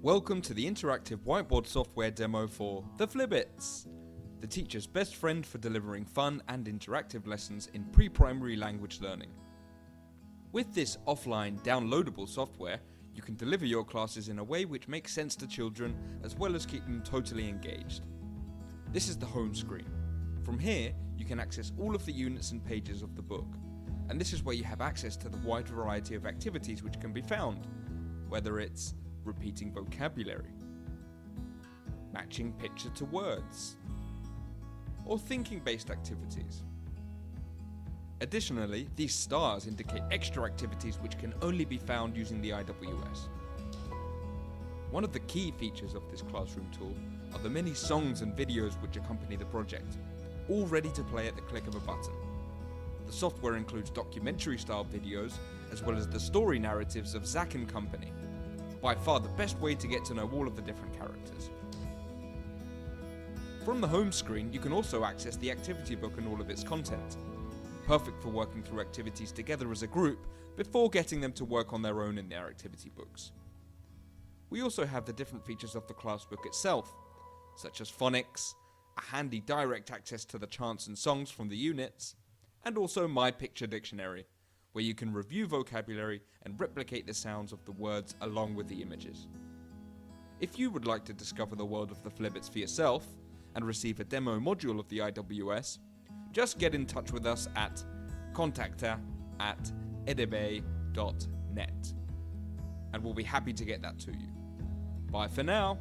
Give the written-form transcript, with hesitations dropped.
Welcome to the interactive whiteboard software demo for the Flibets, the teacher's best friend for delivering fun and interactive lessons in pre-primary language learning. With this offline downloadable software, you can deliver your classes in a way which makes sense to children as well as keep them totally engaged. This is the home screen. From here, you can access all of the units and pages of the book, and this is where you have access to the wide variety of activities which can be found, whether it's repeating vocabulary, matching picture to words, or thinking-based activities. Additionally, these stars indicate extra activities which can only be found using the IWS. One of the key features of this classroom tool are the many songs and videos which accompany the project, all ready to play at the click of a button. The software includes documentary-style videos as well as the story narratives of Zach and Company, by far the best way to get to know all of the different characters. From the home screen, you can also access the activity book and all of its content, perfect for working through activities together as a group before getting them to work on their own in their activity books. We also have the different features of the class book itself, such as phonics, a handy direct access to the chants and songs from the units, and also My Picture Dictionary, where you can review vocabulary and replicate the sounds of the words along with the images. If you would like to discover the world of the Flibets for yourself and receive a demo module of the IWS, just get in touch with us at contacta@edebe.net and we'll be happy to get that to you. Bye for now.